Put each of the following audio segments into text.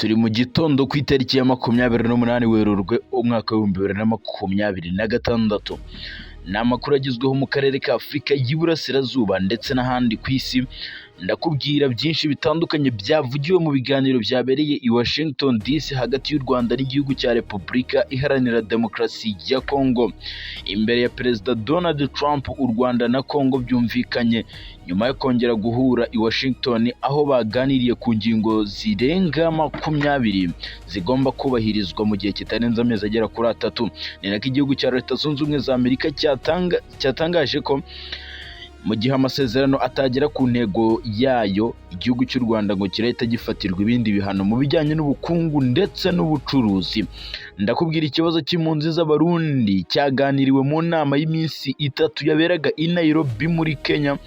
turi mu gitondo ku itariki ya 28 Werurwe umwaka wa 2026. Ni amakuru agezweho mu karere ka Afurika y'Iburasirazuba ndetse n'ahandi ku isi. Ndakubwira byinshi bitandukanye byavugiwe mu biganiro byabereye i Washington DC hagati y'u Rwanda n'igihugu cya Repubulika Iharanira Demokarasi ya Congo. Imbere ya Perezida Donald Trump, u Rwanda na Congo byumvikanye nyuma yo kongera guhura i Washington, aho baganiriye ku ngingo zirenga 20 zigomba kubahirizwa mu gihe kitarenze amezi agera kuri 3. Ni nako igihugu cya Leta Zunze Ubumwe za Amerika cyatangaje ko mu gihe amasezerano atagera ku ntego yayo, igihugu cy'u Rwanda ngo kirahita gifatirwa ibindi bihano mu bijyanye n'ubukungu ndetse n'ubucuruzi. Ndakubwira ikibazo cy'impunzi z'Abarundi cyaganiriwe mu nama y'iminsi 3 yaberaga i Nairobi muri Kenya.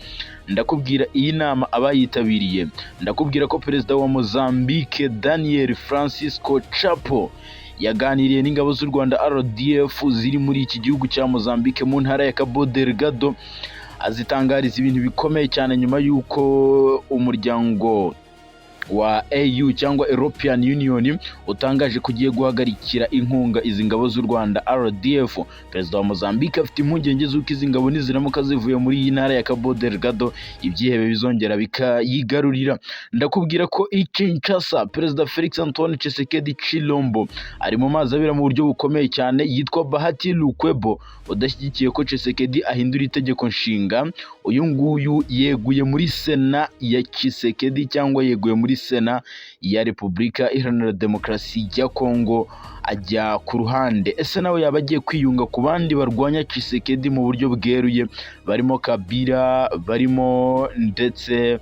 Ndakubwira iyi nama abayitabiriye. Ndakubwira ko Perezida wa Mozambique Daniel Francisco Chapo yaganiriye n'ingabo z'u Rwanda RDF ziri muri iki gihugu cya Mozambique mu ntara ya Cabo Delgado, azitangariza ibintu bikomeye cyane nyuma y'uko umuryango wa EU cyangwa European Union utangaje kugiye guhagarikira inkunga izi ngabo z'u Rwanda RDF. Perezida wa Mozambique afite impungenge z'uko izi ngabo niziramuka zivuye muri iyi ntara ya Cabo Delgado, ibyihebe bizongera bikayigarurira. Ndakubwira ko i Kinshasa, Perezida Felix Antoine Tshisekedi Tshilombo ari mu mazi abira mu buryo bukomeye cyane. Yitwa Bahati Lukwebo, udashyigikiye ko Tshisekedi ahindura itegeko nshinga. Uyu nguyu yeguye muri Sena ya Tshisekedi cyangwa yeguye muri Sena ya Repubulika Iharanira Demokarasi ya Congo, ajya ku ruhande. Ese nawe yaba agiye kwiyunga ku bandi barwanya Tshisekedi mu buryo bweruye, barimo Kabila, barimo ndetse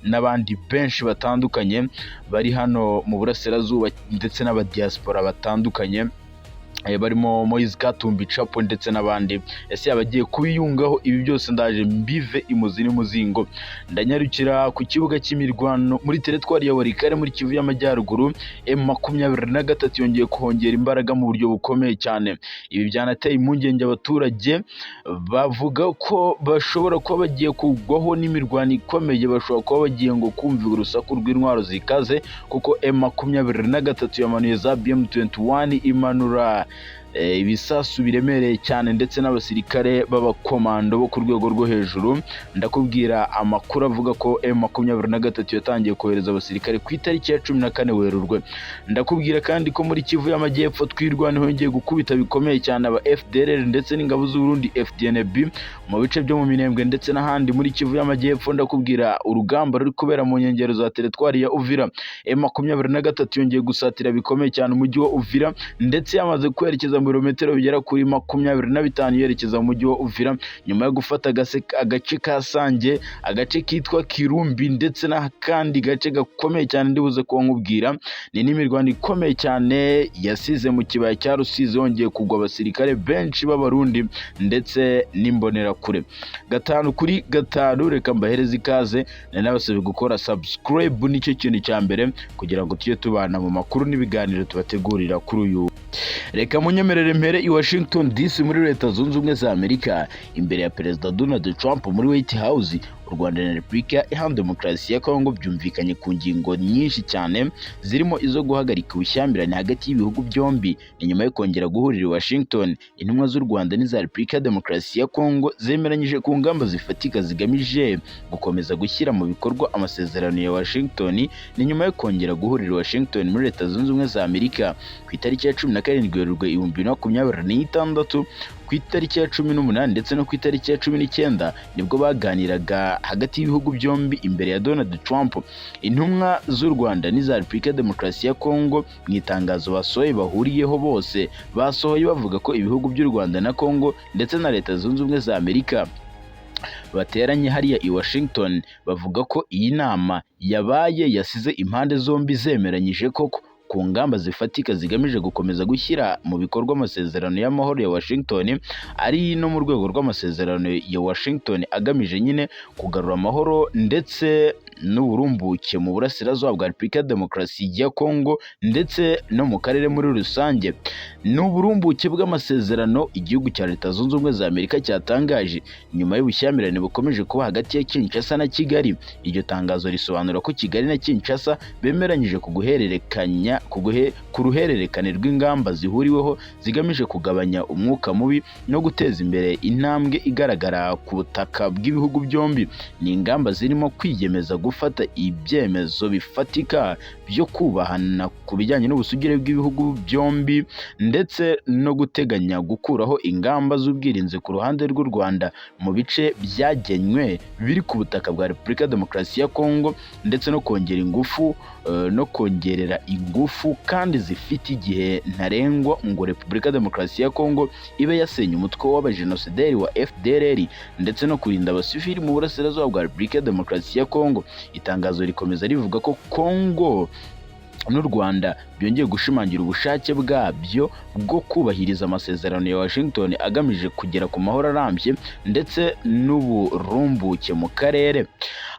n'abandi benshi batandukanye bari hano mu burasirazuba ndetse n'abadiaspora batandukanye, barimo Moise Katumbi Chapo ndetse n'abandi. Ese yabagiye kubiyungaho? Ibi byose ndaje mbive imuzi n'umuzingo. Ndanyarukira ku kibuga cy'imirwano muri teritwari ya Walikale muri Kivu y'Amajyaruguru. M23 yongeye kuhongera imbaraga mu buryo bukomeye cyane. Ibi byanateye impungenge abaturage, bavuga ko bashobora kuba bagiye kugwaho n'imirwano ikomeye, bashobora kuba bagiye ngo kumva urusaku rw'intwaro zikaze, kuko M23 yamanuye za BM21 imanura ibisasu biremereye cyane ndetse n'abasirikare b'abakomando bo ku rwego rwo hejuru. Ndakubwira amakuru avuga ko M23 yatangiye kohereza abasirikare ku itariki ya 14 Werurwe. Ndakubwira kandi ko muri Kivu y'Amajyepfo twirwanaho yongeye gukubita bikomeye cyane aba FDLR ndetse n'ingabo z'u Burundi FDNB mu bice byo mu Minembwe ndetse n'ahandi muri Kivu y'Amajyepfo. Ndakubwira urugamba ruri kubera mu nkengero za teritwari ya Uvira. M23 yongeye gusatira bikomeye cyane umujyi wa Uvira ndetse yamaze kwerekeza birometero bigera kuri 25 yerekeza mu mujyi wa Uvira, nyuma yo gufata agace ka Sange, agace kitwa Kirumbi ndetse n'akandi gace gakomeye cyane ndibuze ko nkubwira. Ni n'imirwano ikomeye cyane yasize mu kibaya cya Rusizi, yongeye kugwa abasirikare benshi b'Abarundi ndetse n'imbonerakure. 5 kuri 5, reka mbahereze ikaze n'abasabye gukora subscribe, nicyo kintu cya mbere kugira ngo tujye tubana mu makuru n'ibiganiro tubategurira kuri uyu. Reka munyemerere mpere i Washington DC muri Leta Zunze Ubumwe za Amerika, imbere ya Perezida Donald Trump muri White House. U Rwanda na Repubulika Iharanira Demokarasi ya Congo byumvikanye ku ngingo nyinshi cyane, zirimo izo guhagarika ubushyamirane hagati y'ibihugu byombi. Ni nyuma yo kongera guhurira i Washington, intumwa z'u Rwanda n'iza Repubulika ya Demokarasi ya Congo zemeranyije ku ngamba zifatika zigamije gukomeza gushyira mu bikorwa amasezerano ya Washington. Ni nyuma yo kongera guhurira i Washington muri Leta Zunze Ubumwe za Amerika ku itariki ya 17 Werurwe 2026, ku itariki ya 18 ndetse no ku itariki ya 19 nibwo baganiraga hagati y'ibihugu byombi imbere ya Donald Trump. Intumwa z'u Rwanda n'iza Repubulika ya Demokarasi ya Congo mu itangazo basohoye bahuriyeho bose, basohoye bavuga ko ibihugu by'u Rwanda na Congo ndetse na Leta Zunze Ubumwe za Amerika bateranye hariya i Washington. Bavuga ko iyi nama yabaye yasize impande zombi zemeranyije koko ku ngamba zifatika zigamije gukomeza gushyira mu bikorwa amasezerano y'amahoro ya Washington, ari no mu rwego rw'amasezerano ya Washington agamije nyine kugarura amahoro ndetse n'uburumbuke mu burasirazuba bwa Repubulika ya Demokarasi ya Congo ndetse no mu karere muri rusange. N'uburumbuke bw'amasezerano igihugu cya Leta Zunze Ubumwe za Amerika cyatangaje nyuma y'ubushyamirane bukomeje kuba hagati ya Kinshasa na Kigali. Iryo tangazo risobanura ko Kigali na Kinshasa bemeranyije ku guhererekanya ku ruhererekane rw'ingamba zihuriweho zigamije kugabanya umwuka mubi no guteza imbere intambwe igaragara ku butaka bw'ibihugu byombi. Ni ingamba zirimo kwiyemeza gufata ibyemezo bifatika byo kubahana ku bijyanye n'ubusugire bw'ibihugu byombi ndetse no guteganya gukuraho ingamba z'ubwirinzi ku ruhande rw'u Rwanda mu bice byagenywe biri ku butaka bwa Repubulika ya Demokarasi ya Kongo, ndetse no kongerera ingufu kandi zifite igihe ntarengwa ngo Repubulika ya Demokarasi ya Kongo ibe yasenye umutwe w'abajenosideri wa FDLR ndetse no kurinda abasivili mu burasirazuba bwa Repubulika ya Demokarasi ya Kongo. Itangazo rikomeza rivuga ko Kongo n'u Rwanda byongeye gushimangira ubushake bwabyo bwo kubahiriza amasezerano ya Washington agamije kugera ku mahoro arambye ndetse n'uburumbuke mu karere.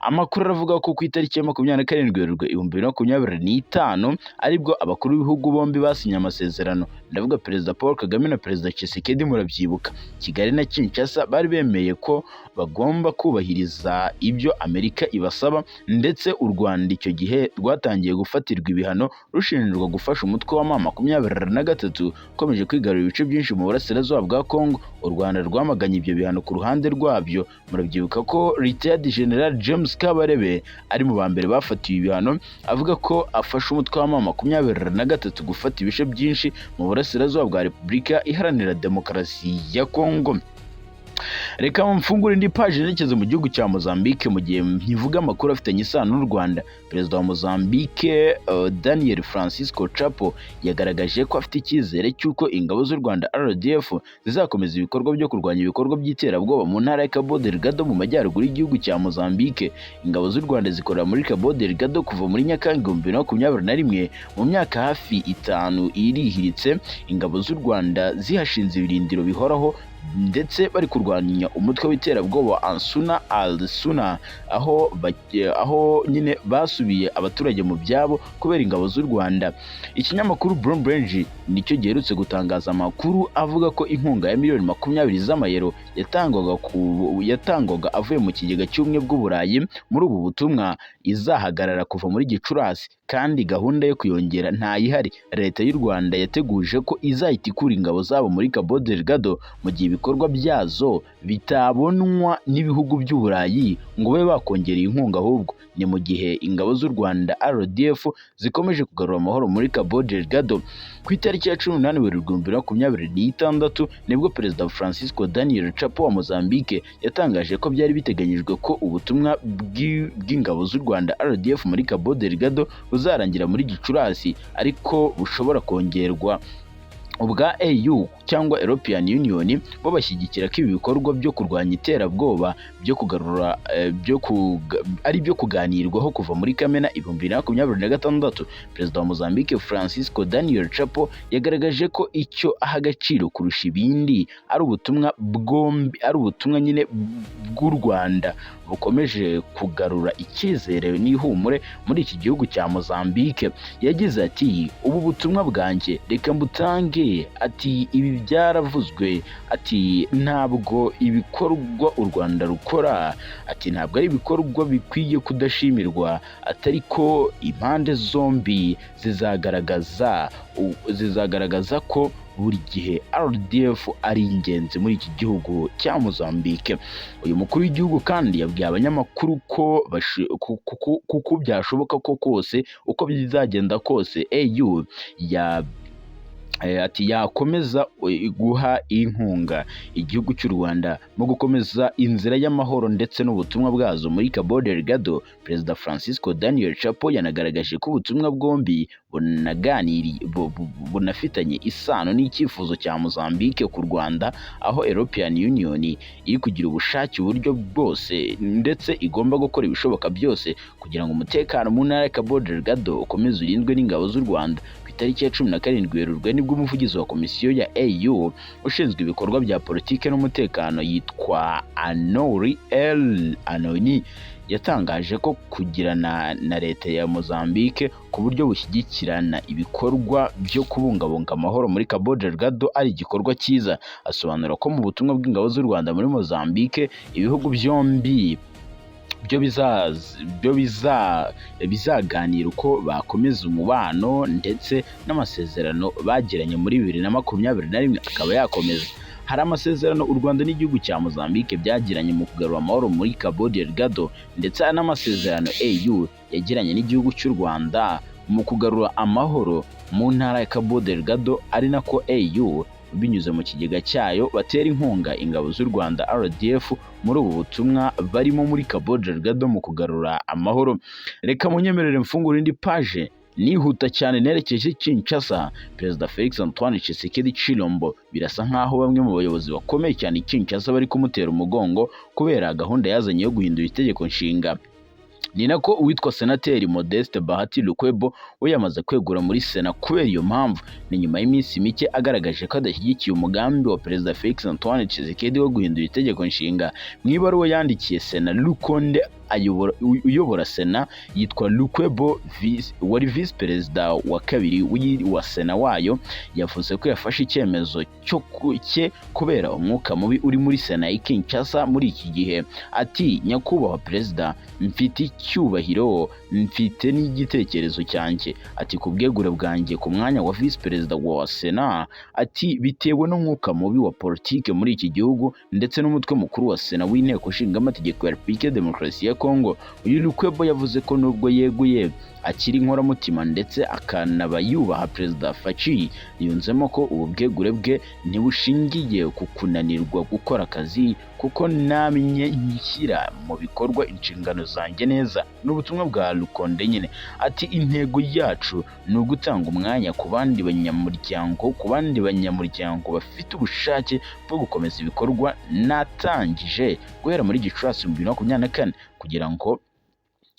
Amakuru aravuga ko ku itariki ya 27 Werurwe 2025 aribwo abakuru b'ibihugu bombi basinye amasezerano. Ndavuga Perezida Paul Kagame na Perezida Tshisekedi, murabyibuka. Kigali na Kinshasa bari bemeye ko bagomba kubahiriza ibyo Amerika ibasaba, ndetse u Rwanda icyo gihe rwatangiye gufatirwa ibihano rushinjwa gufasha umutwe wa M23 ukomeje kwigarurira ibice byinshi mu burasirazuba bwa Kongo. U Rwanda rwamaganye ibyo bihano ku ruhande rwabyo. Murabyibuka ko Retired General James Kabarebe ari mu bambere bafatiwe ibihano, avuga ko afasha umutwe wa M23 gufata ibice byinshi mu burasirazuba bwa Repubulika Iharanira Demokarasi ya Kongo. Reka mfungure indi page nerekeze mu gihugu cya Mozambique mu gihe nkivuga amakuru afitanye isano n'u Rwanda. Perezida wa Mozambique Daniel Francisco Chapo yagaragaje ko afite icyizere cy'uko ingabo z'u Rwanda RDF zizakomeza ibikorwa byo kurwanya ibikorwa by'iterabwoba mu ntara ya Cabo Delgado mu majyaruguru y'igihugu cya Mozambique. Ingabo z'u Rwanda zikorera muri Cabo Delgado kuva muri Nyakanga 2021. Mu myaka hafi 5 irihiritse, ingabo z'u Rwanda zihashinze ibirindiro bihoraho ndetse bari kurwanya umutwe w'iterabwoba Ansuna al-Suna, aho nyine basubiye abaturage mu byabo kubera ingabo z'u Rwanda. Ikinyamakuru Bloomberg nicyo giherutse gutangaza amakuru avuga ko inkunga ya miliyoni 20 z'amayero yatangwaga avuye mu kigega cy'ubumwe bw'Uburayi muri ubu butumwa izahagarara kuva muri Gicurasi, kandi gahunda yo kuyongera ntayihari. Leta y'u Rwanda yateguje ko izahita ikura ingabo zabo muri Cabo Delgado mu gihe ibikorwa byazo bitabonwa n'ibihugu by'Uburayi ngo babe bakongereye inkunga, ahubwo ni mu gihe ingabo z'u Rwanda RDF zikomeje kugarura amahoro muri Cabo Delgado. Ku itariki ya 18 Werurwe 2026 nibwo Perezida Francisco Daniel Chapo wa Mozambique yatangaje ko byari biteganyijwe ko ubutumwa bw'ingabo z'u Rwanda RDF muri Cabo Delgado buzarangira muri Gicurasi, ariko bushobora kongerwa. Ubwa EU cyangwa European Union bo bashyigikira ko ibi bikorwa byo kurwanya iterabwoba byo kugarura ari byo kuganirwaho kuva muri Kamena 2026. Perezida wa Mozambique Francisco Daniel Chapo yagaragaje ko icyo aha agaciro kurusha ibindi ari ubutumwa nyine bw'u Rwanda bukomeje kugarura icyizere n'ihumure muri iki gihugu cya Mozambique. Yagize ati, ubu butumwa bwanjye reka mbutange. Ati, ibi byaravuzwe. Ati, ntabwo ibikorwa u Rwanda rukora, ati ntabwo ari ibikorwa bikwiye kudashimirwa, atari ko impande zombi zizagaragaza ko buri gihe RDF ari ingenzi muri iki gihugu cya Mozambique. Uyu mukuru w'igihugu kandi yabwiye abanyamakuru ko kuko byashoboka ko kose uko bizagenda kose EU yakomeza guha inkunga igihugu cy'u Rwanda mu gukomeza inzira y'amahoro ndetse n'ubutumwa bwazo muri Cabo Delgado. Perezida Francisco Daniel Chapo yanagaragaje ko ubutumwa bwombi bunafitanye isano n'icyifuzo cya Mozambique ku Rwanda, aho European Union iri kugira ubushake uburyo bwose ndetse igomba gukora ibishoboka byose kugira ngo umutekano mu ntara ya Cabo Delgado ukomeze urindwe n'ingabo z'u Rwanda. Tariki ya 17 Werurwe nibwo umuvugizi wa komisiyo ya EU ushinzwe ibikorwa bya politike n'umutekano yitwa Anori El Anoni yatangaje ko kugirana na leta ya Mozambique ku buryo bushyigikirana ibikorwa byo kubungabunga amahoro muri Cabo Delgado ari igikorwa cyiza. Asobanura ko mu butumwa bw'ingabo z'u Rwanda muri Mozambique ibihugu byombi bizaganira uko bakomeza umubano ndetse n'amasezerano bagiranye muri 2021 akaba yakomeza. Hari amasezerano u Rwanda n'igihugu cya Mozambique byagiranye mu kugarura amahoro muri Cabo Delgado, ndetse hari n'amasezerano AU yagiranye n'igihugu cy'u Rwanda mu kugarura amahoro mu ntara ya Cabo Delgado, ari nako AU binyuze mu kigega cyayo batera inkunga ingabo z'u Rwanda RDF muri ubu butumwa barimo muri Cabo Delgado mu kugarura amahoro. Reka munyemerere mfungura indi page nihuta cyane nerekeje Kinshasa. Perezida Felix Antoine Tshisekedi Tshilombo birasa nkaho bamwe mu bayobozi bakomeye cyane Kinshasa bari kumutera umugongo kubera gahunda yazanye yo guhindura itegeko nshinga. Ni nako uwitwa Senateri Modeste Bahati Lukwebo we yamaze kwegura muri Sena kubera iyo mpamvu. Ni nyuma y'iminsi mike agaragaje ko adashyigikiye umugambi wa Perezida Felix Antoine Tshisekedi wo guhindura itegeko nshinga. Mu ibaruwa yandikiye Sena, Lukonde uyobora Sena yitwa Lukwebo wari visi perezida wa kabiri wa Sena wayo, yavuze ko yafashe icyemezo cye kubera umwuka mubi uri muri Sena ya Kinshasa muri iki gihe. Ati, nyakubahwa perezida, mfite icyubahiro, mfite n'igitekerezo cyanjye. Ati, ku bwegure bwanjye ku mwanya wa visi perezida wa Sena, ati bitewe n'umwuka mubi wa politike muri iki gihugu ndetse n'umutwe mukuru wa Sena w'inteko ishinga amategeko ya Repubulika ya Demokarasi ya Kongo. Uyu Lukwebo yavuze ko nubwo yeguye akiri inkoramutima ndetse akanaba yubaha Perezida Faci, yunzemo ko ubu bwegure bwe ntibushingiye ku kunanirwa gukora akazi kuko namye nshyira mu bikorwa inshingano zanjye neza. N'ubutumwa bwa Lukonde nyine. Ati, intego yacu ni ugutanga umwanya ku bandi banyamuryango bafite ubushake bwo gukomeza ibikorwa natangije guhera muri Gicurasi 2024 kugira ngo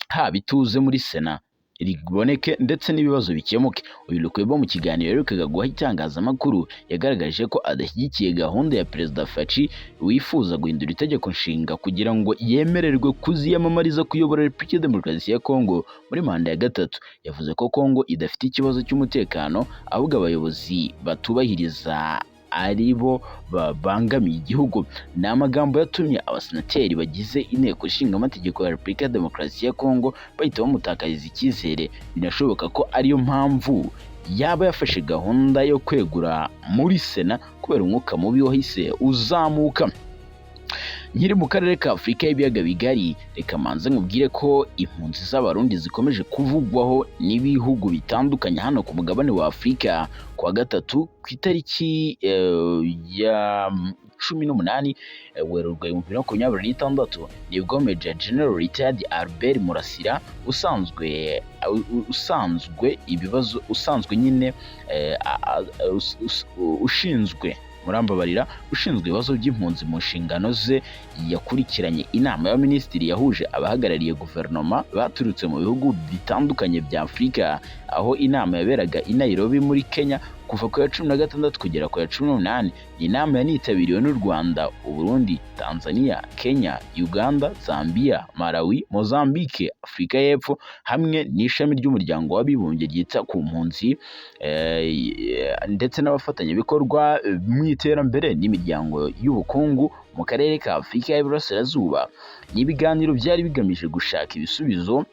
haba ituze muri Sena riboneke ndetse n'ibibazo bikemuke. Uyu Lukwebo mu kiganiro yaherukaga guha itangazamakuru yagaragaje ko adashyigikiye gahunda ya Perezida Faci wifuza guhindura itegeko nshinga kugira ngo yemererwe kuziyamamariza kuyobora Repubulika ya Demokarasi ya Kongo muri manda ya gatatu. Yavuze ko Kongo idafite ikibazo cy'umutekano, ahubwo abayobozi batubahiriza aribo babangamiye igihugu. Ni amagambo yatumye abasenateri bagize inteko ishinga amategeko ya Repubulika ya Demokarasi ya Kongo bahita bamutakariza icyizere. Binashoboka ko ariyo mpamvu yaba yafashe gahunda yo kwegura muri Sena kubera umwuka mubi wahise uzamuka. Nkiri mu karere ka Afurika y'ibiyaga bigari, reka manze nkubwire ko impunzi z'abarundi zikomeje kuvugwaho n'ibihugu bitandukanye hano ku mugabane wa Afurika. Kuwa gatatu ku itariki ya 18 Werurwe 2026 nibwo Major General Retired Albert Murasira ushinzwe ibibazo by'impunzi mu nshingano ze, yakurikiranye inama y'abaminisitiri yahuje abahagarariye guverinoma baturutse mu bihugu bitandukanye bya Afurika, aho inama yaberaga i Nairobi muri Kenya kuva ku ya 16 kugera ku ya 18. Ni inama yanitabiriwe n'u Rwanda, Burundi, Tanzania, Kenya, Uganda, Zambia, Malawi, Mozambique, Afurika y'Epfo hamwe n'ishami ry'umuryango w'abibumbye ryita ku mpunzi ndetse n'abafatanyabikorwa mu iterambere n'imiryango y'ubukungu mu karere ka Afurika y'Iburasirazuba. Ni ibiganiro byari bigamije gushaka ibisubizo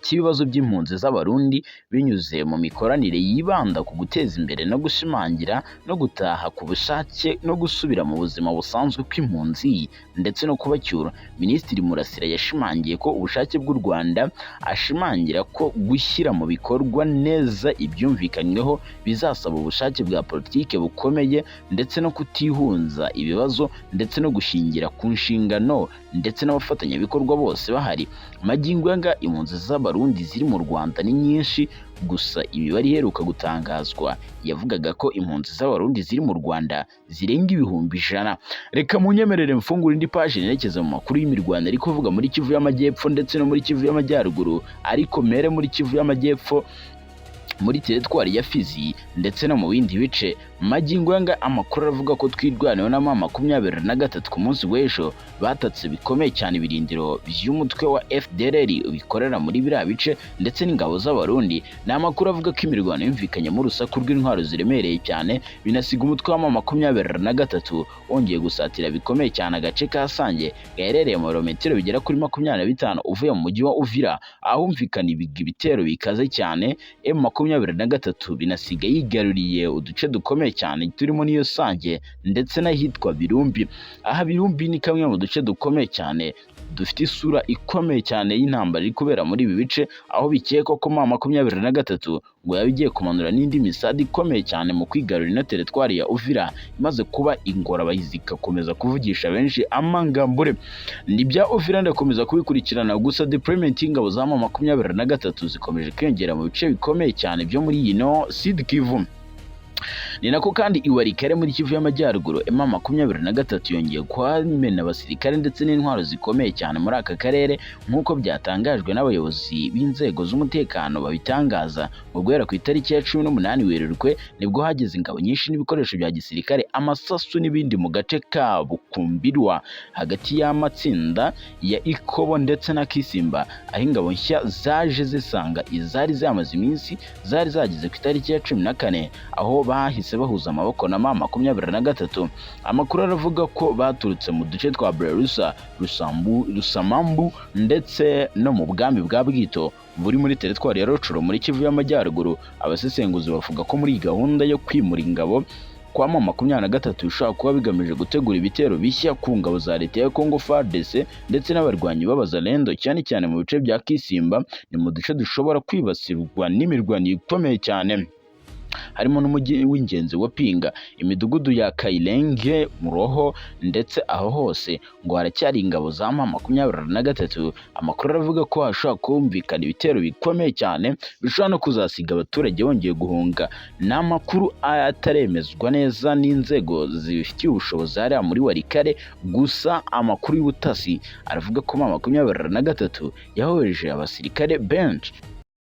cy'ibibazo by'impunzi z'abarundi binyuze mu mikoranire yibanda ku guteza imbere no gushimangira no gutaha ku bushake no gusubira mu buzima busanzwe kw'impunzi ndetse no kubacyura. Minisitiri Murasira yashimangiye ko ubushake bw'u Rwanda, ashimangira ko gushyira mu bikorwa neza ibyumvikanyweho bizasaba ubushake bwa politike bukomeye ndetse no kutihunza ibibazo ndetse no gushingira ku nshingano ndetse n'abafatanyabikorwa bose bahari. Magingo yanga impunzi z'abarundi ziri mu Rwanda ni nyinshi, gusa imibare iheruka gutangazwa yavugaga ko impunzi z'abarundi ziri mu Rwanda zirenga 100,000. Reka munyemerere mfungura indi page nerekeza mu makuru y'imirwano ari kuvuga muri Kivu y'Amajyepfo ndetse no muri Kivu y'Amajyaruguru, ariko mere muri Kivu y'Amajyepfo muri teritwari ya Fizi ndetse no mu bindi bice. Magingo yanga amakuru aravuga ko twirwaniwe na M23 ku munsi w'ejo batatse bikomeye cyane ibirindiro by'umutwe wa FDLR bikorera muri biriya bice ndetse n'ingabo z'abarundi. Ni amakuru avuga ko imirwano yumvikanye mu rusaku rw'intwaro ziremereye cyane binasiga umutwe wa M23 wongeye gusatira bikomeye cyane agace ka Sange gaherereye mu birometero bigera kuri 25 uvuye mu mujyi wa Uvira, ahumvikana ibitero bikaze cyane. M23 binasiga yigaruriye uduce dukomeye cyane turimo niyo Sange ndetse n'ahitwa Birumbi. Aha Birumbi ni kamwe mu duce dukomeye cyane dufite isura ikomeye cyane y'intambara iri kubera muri ibi bice, aho bikekwa ko M23 ngo yabigiye kumanura n'indi misadi ikomeye cyane mu kwigarurira na teritwari ya Uvira imaze kuba ingorabahizi igakomeza kuvugisha benshi amangambure. Ni bya Uvira ndakomeza kubikurikirana, gusa deployment y'ingabo za M23 zikomeje kwiyongera mu bice bikomeye cyane byo muri yino Sud Kivu. Ni nako kandi iwarikare muri Kivu y'Amajyaruguru M23 yongeye kwamena abasirikare ndetse n'intwaro zikomeye cyane muri aka karere nk'uko byatangajwe n'abayobozi b'inzego z'umutekano babitangaza. Mu guhera ku itariki ya 18 Werurwe nibwo hageze ingabo nyinshi n'ibikoresho bya gisirikare, amasasu n'ibindi mu gace ka Bukumbirwa hagati y'amatsinda ya Ikobo ndetse na Kisimba, aho ingabo nshya zaje zisanga izari zamaze iminsi zari zageze ku itariki ya 14 aho bahise bahuza amaboko na M23. Amakuru aravuga ko baturutse mu duce twa Brerusa, Rusamambu ndetse no mu bwami bwa Bwito buri muri teritwari ya Rocoro muri Kivu y'Amajyaruguru. Abasesenguzi bavuga ko muri gahunda yo kwimura ingabo kwa M23 bishobora kuba bigamije gutegura ibitero bishya ku ngabo za leta ya Congo FARDC ndetse n'abarwanyi b'abazalendo cyane cyane mu bice bya Kisimba. Ni mu duce dushobora kwibasirwa n'imirwano ikomeye cyane, harimo n'umujyi w'ingenzi wa Pinga, imidugudu ya Kailenge, Muroho ndetse aho hose ngo haracyari ingabo za M23. Amakuru aravuga ko hashobora kumvikana ibitero bikomeye cyane bishobora no kuzasiga abaturage bongeye guhunga. Ni amakuru ataremezwa neza n'inzego zibifitiye ubushobozi hariya muri Warikare, gusa amakuru y'ubutasi aravuga ko M23 yahoreje abasirikare benshi